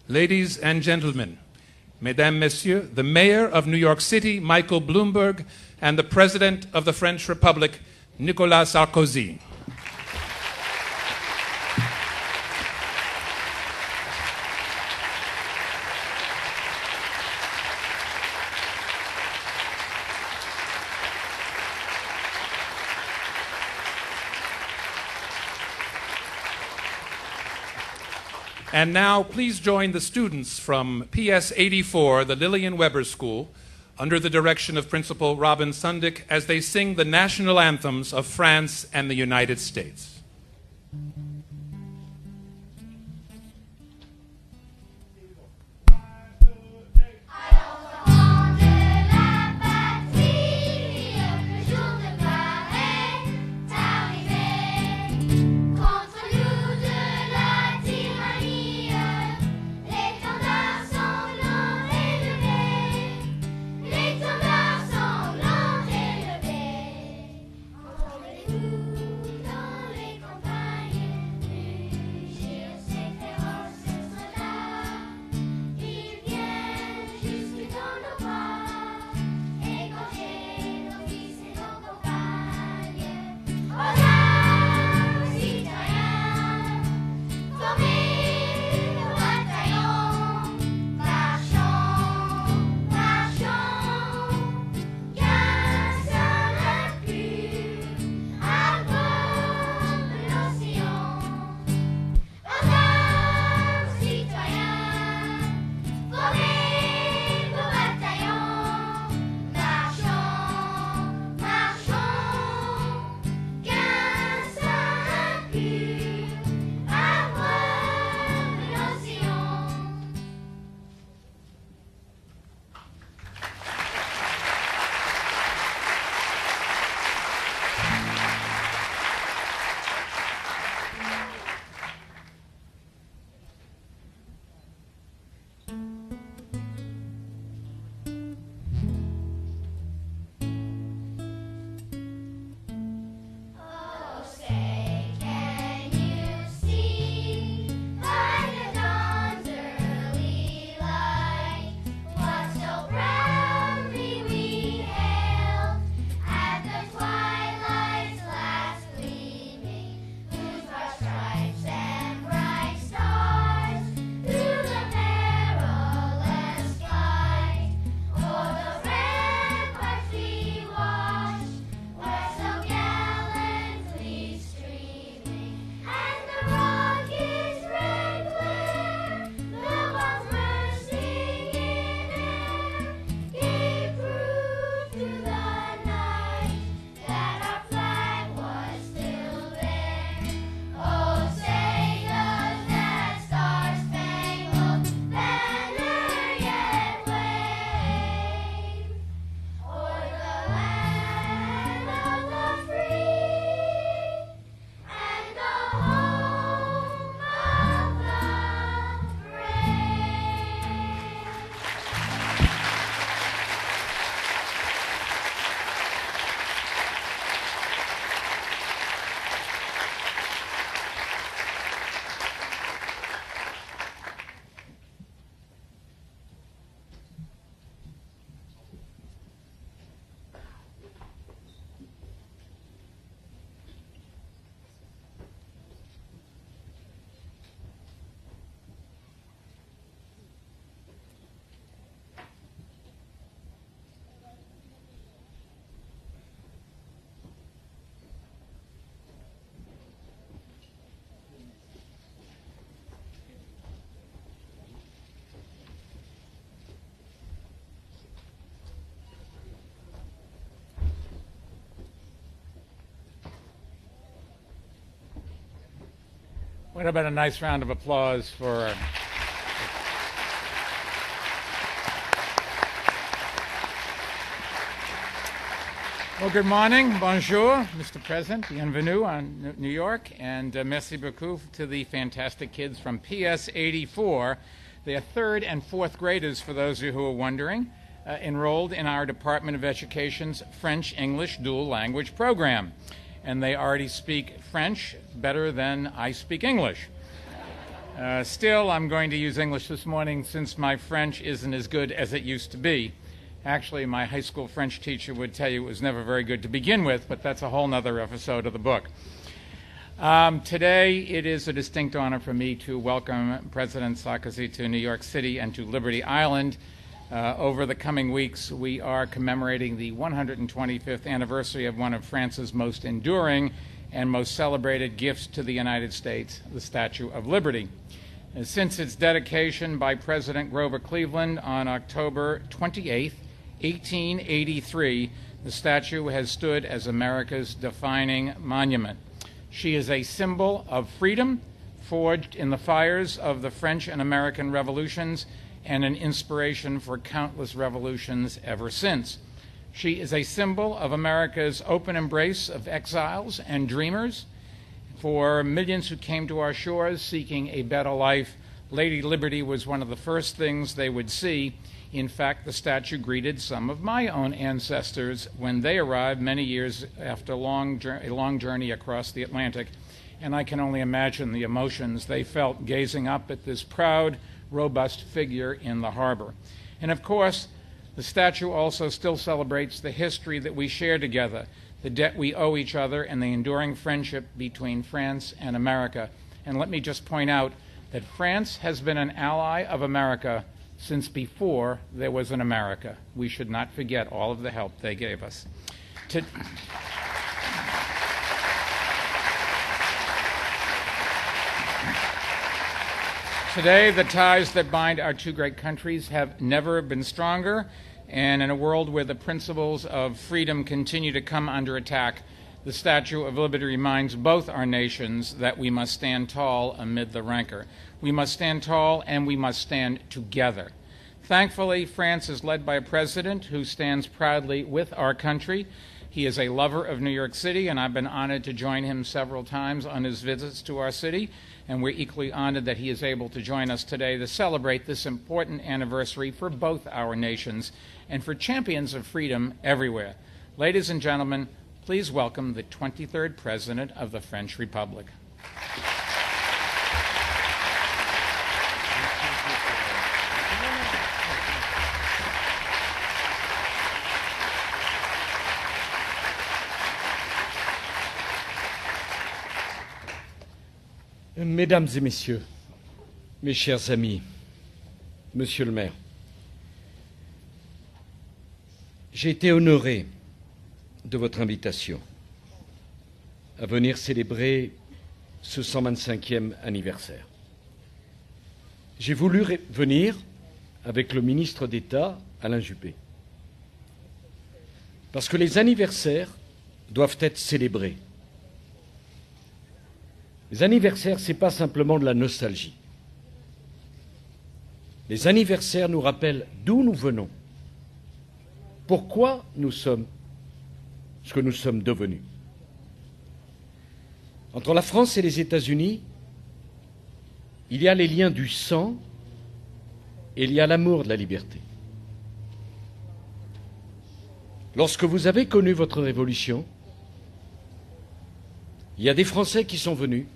Ladies and gentlemen, Mesdames, Messieurs, the Mayor of New York City, Michael Bloomberg, and the President of the French Republic, Nicolas Sarkozy. And now, please join the students from PS 84, the Lillian Weber School, under the direction of Principal Robin Sundick, as they sing the national anthems of France and the United States. What about a nice round of applause for well, good morning, bonjour, Mr. President, bienvenue on New York, and merci beaucoup to the fantastic kids from PS 84. They are third and fourth graders, for those of you who are wondering, enrolled in our Department of Education's French-English dual language program. And they already speak French better than I speak English. Still, I'm going to use English this morning since my French isn't as good as it used to be. Actually, my high school French teacher would tell you it was never very good to begin with, but that's a whole nother episode of the book. Today, it is a distinct honor for me to welcome President Sarkozy to New York City and to Liberty Island. Over the coming weeks, we are commemorating the 125th anniversary of one of France's most enduring and most celebrated gifts to the United States, the Statue of Liberty. And since its dedication by President Grover Cleveland on October 28, 1883, the statue has stood as America's defining monument. She is a symbol of freedom, forged in the fires of the French and American revolutions, and an inspiration for countless revolutions ever since. She is a symbol of America's open embrace of exiles and dreamers. For millions who came to our shores seeking a better life, Lady Liberty was one of the first things they would see. In fact, the statue greeted some of my own ancestors when they arrived many years after a long journey across the Atlantic, and I can only imagine the emotions they felt gazing up at this proud, robust figure in the harbor. And of course, the statue also still celebrates the history that we share together, the debt we owe each other, and the enduring friendship between France and America. And let me just point out that France has been an ally of America since before there was an America. We should not forget all of the help they gave us. Today, the ties that bind our two great countries have never been stronger, and in a world where the principles of freedom continue to come under attack, the Statue of Liberty reminds both our nations that we must stand tall amid the rancor. We must stand tall and we must stand together. Thankfully, France is led by a president who stands proudly with our country. He is a lover of New York City, and I've been honored to join him several times on his visits to our city, and we're equally honored that he is able to join us today to celebrate this important anniversary for both our nations and for champions of freedom everywhere. Ladies and gentlemen, please welcome the 23rd President of the French Republic. Mesdames et messieurs, mes chers amis, monsieur le maire, j'ai été honoré de votre invitation à venir célébrer ce 125e anniversaire. J'ai voulu venir avec le ministre d'État, Alain Juppé, parce que les anniversaires doivent être célébrés. Les anniversaires, ce n'est pas simplement de la nostalgie. Les anniversaires nous rappellent d'où nous venons, pourquoi nous sommes ce que nous sommes devenus. Entre la France et les États-Unis, il y a les liens du sang et il y a l'amour de la liberté. Lorsque vous avez connu votre révolution, il y a des Français qui sont venus,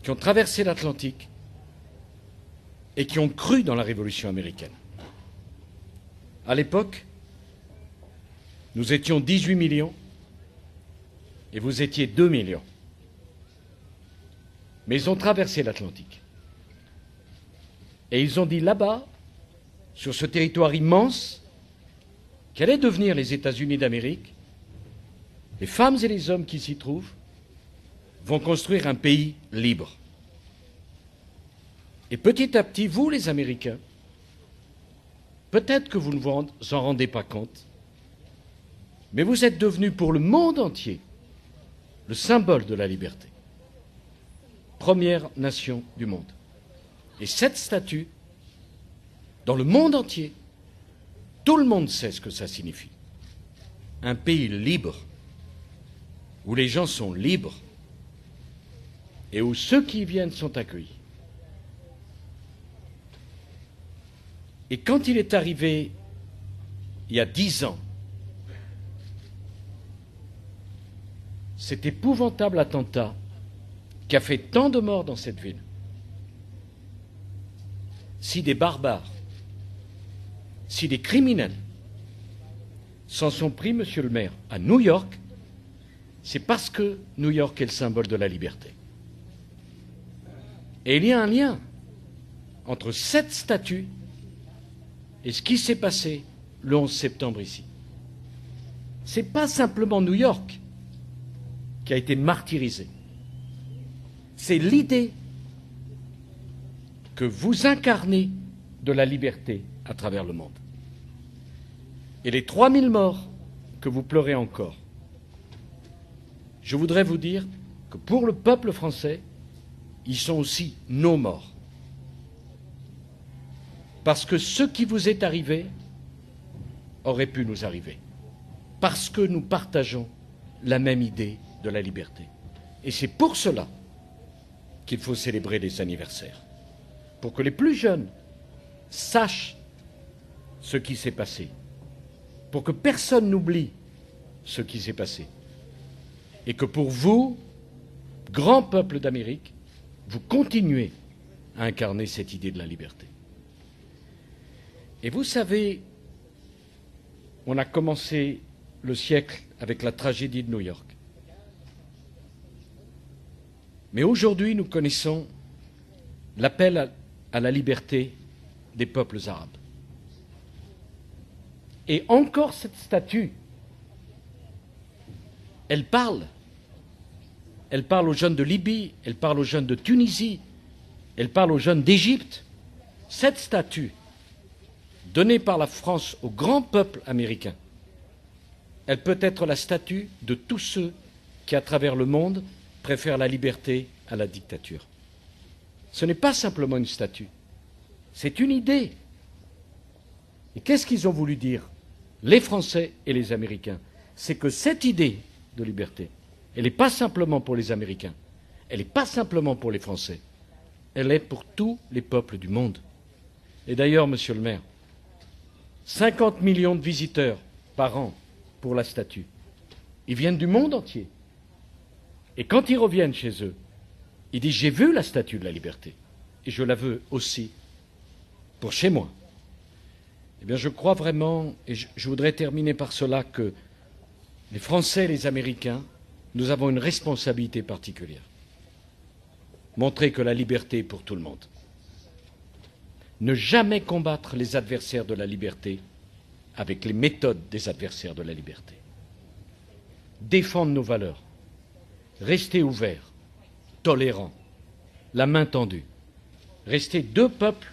qui ont traversé l'Atlantique et qui ont cru dans la Révolution américaine. À l'époque, nous étions 18 millions et vous étiez 2 millions. Mais ils ont traversé l'Atlantique. Et ils ont dit là-bas, sur ce territoire immense, qu'allaient devenir les États-Unis d'Amérique, les femmes et les hommes qui s'y trouvent vont construire un pays libre. Et petit à petit, vous, les Américains, peut-être que vous ne vous en rendez pas compte, mais vous êtes devenus pour le monde entier le symbole de la liberté. Première nation du monde. Et cette statue, dans le monde entier, tout le monde sait ce que ça signifie. Un pays libre, où les gens sont libres, et où ceux qui y viennent sont accueillis. Et quand il est arrivé, il y a 10 ans, cet épouvantable attentat qui a fait tant de morts dans cette ville, si des barbares, si des criminels s'en sont pris, monsieur le maire, à New York, c'est parce que New York est le symbole de la liberté. Et il y a un lien entre cette statue et ce qui s'est passé le 11 septembre ici. Ce n'est pas simplement New York qui a été martyrisé. C'est l'idée que vous incarnez de la liberté à travers le monde. Et les 3000 morts que vous pleurez encore, je voudrais vous dire que pour le peuple français, ils sont aussi nos morts. Parce que ce qui vous est arrivé aurait pu nous arriver. Parce que nous partageons la même idée de la liberté. Et c'est pour cela qu'il faut célébrer les anniversaires. Pour que les plus jeunes sachent ce qui s'est passé. Pour que personne n'oublie ce qui s'est passé. Et que pour vous, grand peuple d'Amérique, vous continuez à incarner cette idée de la liberté. Et vous savez, on a commencé le siècle avec la tragédie de New York. Mais aujourd'hui, nous connaissons l'appel à la liberté des peuples arabes. Et encore cette statue, elle parle. Elle parle aux jeunes de Libye, elle parle aux jeunes de Tunisie, elle parle aux jeunes d'Égypte. Cette statue, donnée par la France au grand peuple américain, elle peut être la statue de tous ceux qui, à travers le monde, préfèrent la liberté à la dictature. Ce n'est pas simplement une statue, c'est une idée. Et qu'est-ce qu'ils ont voulu dire, les Français et les Américains? C'est que cette idée de liberté, elle n'est pas simplement pour les Américains, elle n'est pas simplement pour les Français, elle est pour tous les peuples du monde. Et d'ailleurs, monsieur le maire, 50 millions de visiteurs par an pour la statue. Ils viennent du monde entier. Et quand ils reviennent chez eux, ils disent « J'ai vu la statue de la liberté, et je la veux aussi pour chez moi ». Eh bien, je crois vraiment, et je voudrais terminer par cela, que les Français et les Américains, nous avons une responsabilité particulière. Montrer que la liberté est pour tout le monde. Ne jamais combattre les adversaires de la liberté avec les méthodes des adversaires de la liberté. Défendre nos valeurs. Rester ouverts, tolérants, la main tendue. Rester deux peuples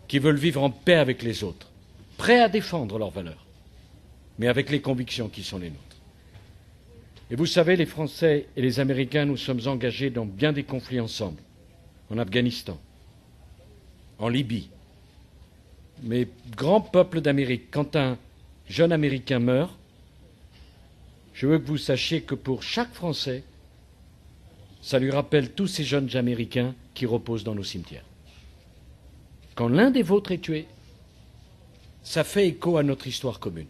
qui veulent vivre en paix avec les autres, prêts à défendre leurs valeurs, mais avec les convictions qui sont les nôtres. Et vous savez, les Français et les Américains, nous sommes engagés dans bien des conflits ensemble, en Afghanistan, en Libye. Mais grand peuple d'Amérique, quand un jeune Américain meurt, je veux que vous sachiez que pour chaque Français, ça lui rappelle tous ces jeunes Américains qui reposent dans nos cimetières. Quand l'un des vôtres est tué, ça fait écho à notre histoire commune,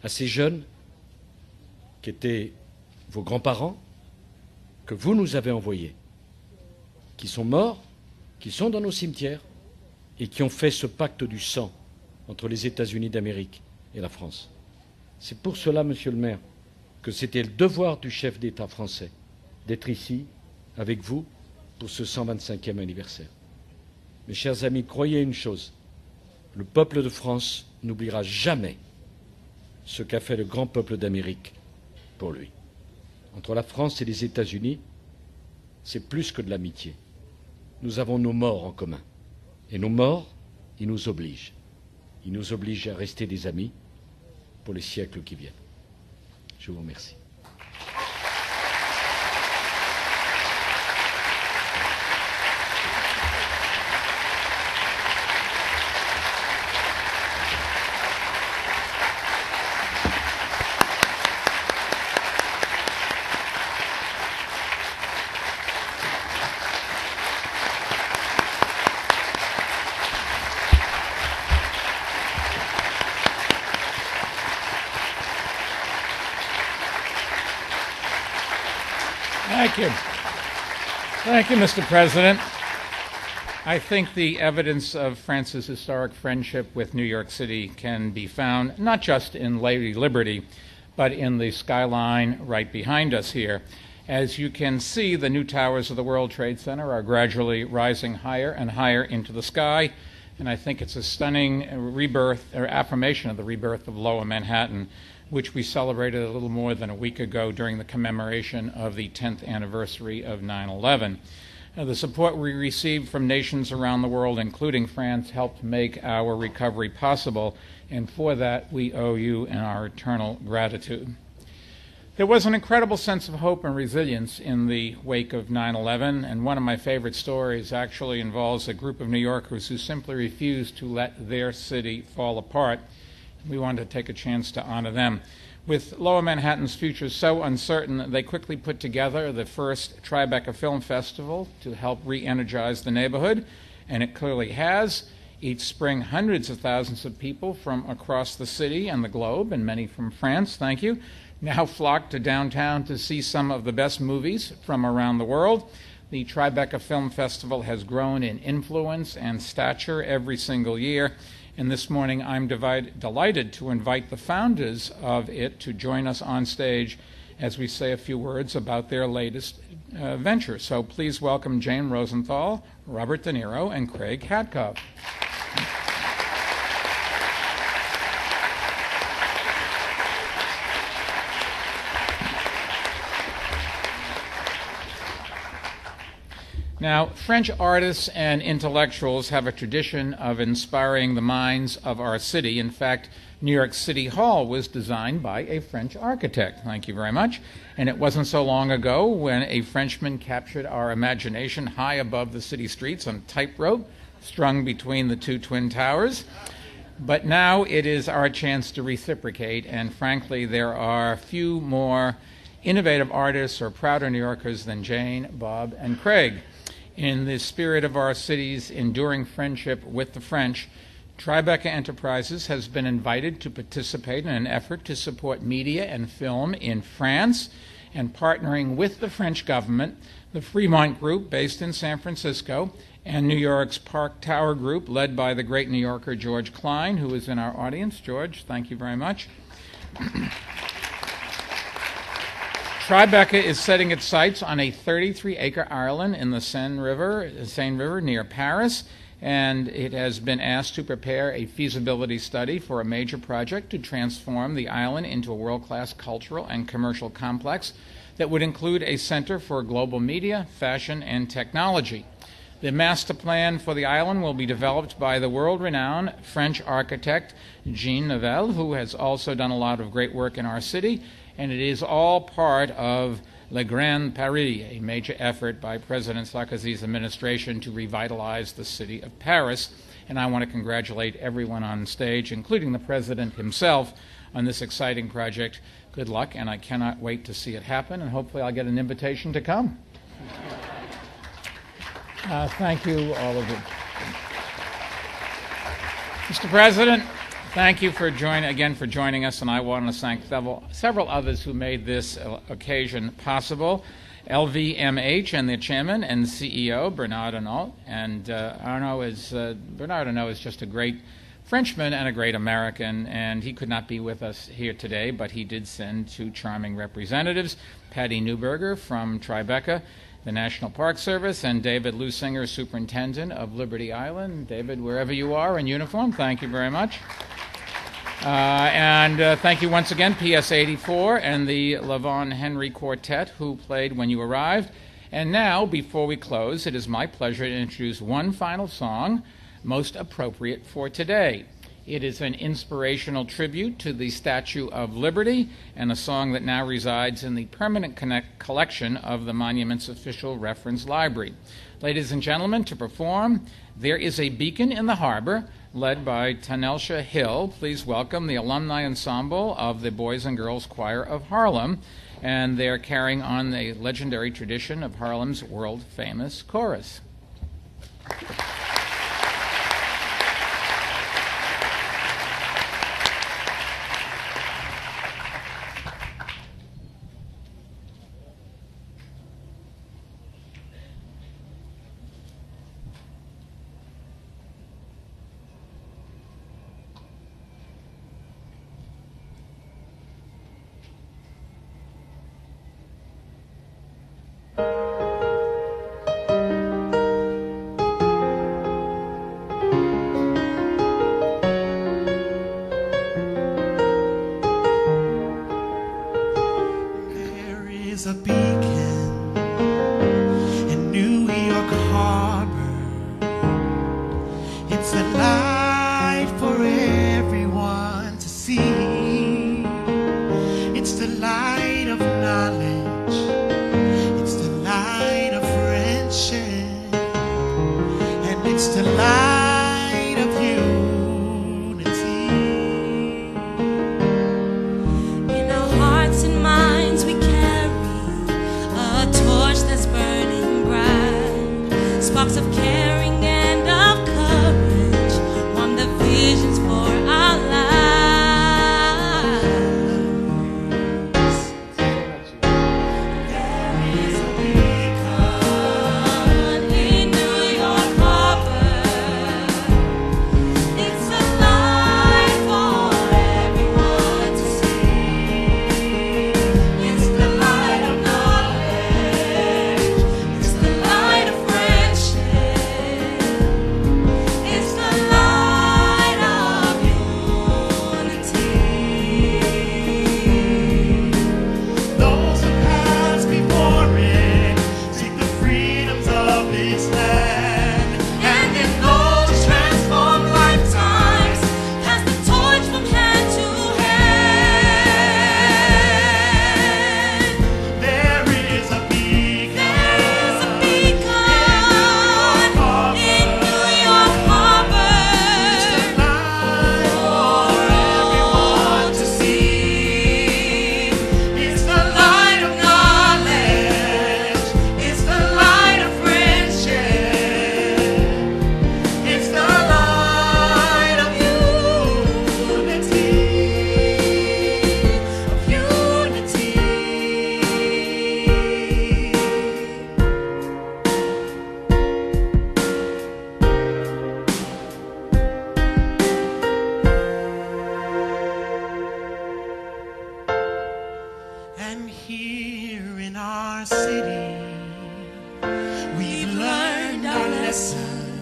à ces jeunes qui étaient vos grands-parents, que vous nous avez envoyés, qui sont morts, qui sont dans nos cimetières et qui ont fait ce pacte du sang entre les États-Unis d'Amérique et la France. C'est pour cela, monsieur le maire, que c'était le devoir du chef d'État français d'être ici, avec vous, pour ce 125e anniversaire. Mes chers amis, croyez une chose, le peuple de France n'oubliera jamais ce qu'a fait le grand peuple d'Amérique pour lui. Entre la France et les États-Unis, c'est plus que de l'amitié. Nous avons nos morts en commun. Et nos morts, ils nous obligent. Ils nous obligent à rester des amis pour les siècles qui viennent. Je vous remercie. Thank you. Thank you, Mr. President. I think the evidence of France's historic friendship with New York City can be found not just in Lady Liberty, but in the skyline right behind us here. As you can see, the new towers of the World Trade Center are gradually rising higher and higher into the sky, and I think it's a stunning rebirth or affirmation of the rebirth of Lower Manhattan, which we celebrated a little more than a week ago during the commemoration of the 10th anniversary of 9/11. The support we received from nations around the world, including France, helped make our recovery possible, and for that we owe you our eternal gratitude. There was an incredible sense of hope and resilience in the wake of 9/11, and one of my favorite stories actually involves a group of New Yorkers who simply refused to let their city fall apart. We wanted to take a chance to honor them. With Lower Manhattan's future so uncertain, they quickly put together the first Tribeca Film Festival to help re-energize the neighborhood, and it clearly has. Each spring, hundreds of thousands of people from across the city and the globe, and many from France, thank you, now flock to downtown to see some of the best movies from around the world. The Tribeca Film Festival has grown in influence and stature every single year, and this morning I'm delighted to invite the founders of it to join us on stage as we say a few words about their latest venture. So please welcome Jane Rosenthal, Robert De Niro, and Craig Hatkoff. Now, French artists and intellectuals have a tradition of inspiring the minds of our city. In fact, New York City Hall was designed by a French architect. Thank you very much. And it wasn't so long ago when a Frenchman captured our imagination high above the city streets on a tightrope strung between the two twin towers. But now it is our chance to reciprocate, and frankly, there are few more innovative artists or prouder New Yorkers than Jane, Bob, and Craig. In the spirit of our city's enduring friendship with the French, Tribeca Enterprises has been invited to participate in an effort to support media and film in France, and partnering with the French government, the Fremont Group, based in San Francisco, and New York's Park Tower Group, led by the great New Yorker George Klein, who is in our audience. George, thank you very much. Tribeca is setting its sights on a 33-acre island in the Seine River near Paris, and it has been asked to prepare a feasibility study for a major project to transform the island into a world-class cultural and commercial complex that would include a center for global media, fashion, and technology. The master plan for the island will be developed by the world-renowned French architect Jean Nouvel, who has also done a lot of great work in our city, and it is all part of Le Grand Paris, a major effort by President Sarkozy's administration to revitalize the city of Paris. And I want to congratulate everyone on stage, including the President himself, on this exciting project. Good luck, and I cannot wait to see it happen, and hopefully I'll get an invitation to come. Thank you, all of you. Mr. President, thank you for joining us, and I want to thank several others who made this occasion possible. LVMH and their chairman and CEO, Bernard Arnault. And Bernard Arnault is just a great Frenchman and a great American, and he could not be with us here today, but he did send two charming representatives, Patty Newberger from Tribeca, the National Park Service, and David Lusinger, Superintendent of Liberty Island. David, wherever you are in uniform, thank you very much. Thank you once again, PS 84 and the Lavon Henry Quartet, who played when you arrived. And now, before we close, it is my pleasure to introduce one final song, most appropriate for today. It is an inspirational tribute to the Statue of Liberty, and a song that now resides in the permanent collection of the Monument's official reference library. Ladies and gentlemen, to perform, There Is a Beacon in the Harbor, led by Tanelsha Hill. Please welcome the alumni ensemble of the Boys and Girls Choir of Harlem, and they're carrying on the legendary tradition of Harlem's world-famous chorus. sparks of caring and of courage, warm the visions for our lives. There is a beacon in New York Harbor. It's a light for everyone to see. It's the light of knowledge. It's the light of friendship. It's the light of unity. Those who pass before it seek the freedoms of its land. And in those transformed lifetimes, pass the torch from hand to hand. There is a beacon. There is a beacon in New York Harbor for everyone to see. It's the light of knowledge. It's the light of friendship. It's the light of unity. And here in our city, we've learned our lessons,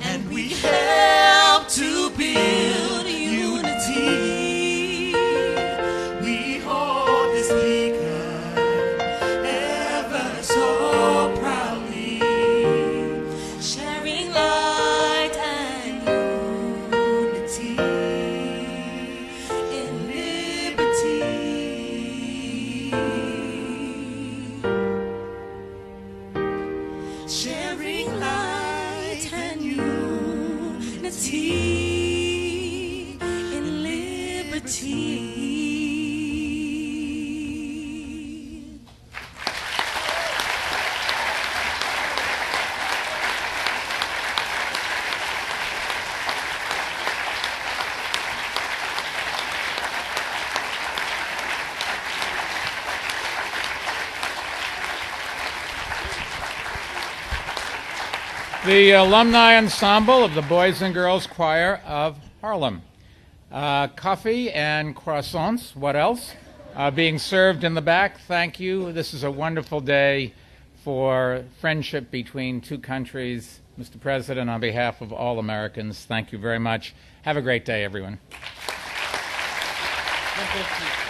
and we help to build unity. We hold this beacon ever so proudly, sharing light and unity in liberty. Sharing light and unity in liberty. The alumni ensemble of the Boys and Girls Choir of Harlem. Coffee and croissants, what else? Being served in the back. Thank you. This is a wonderful day for friendship between two countries. Mr. President, on behalf of all Americans, thank you very much. Have a great day, everyone. Merci.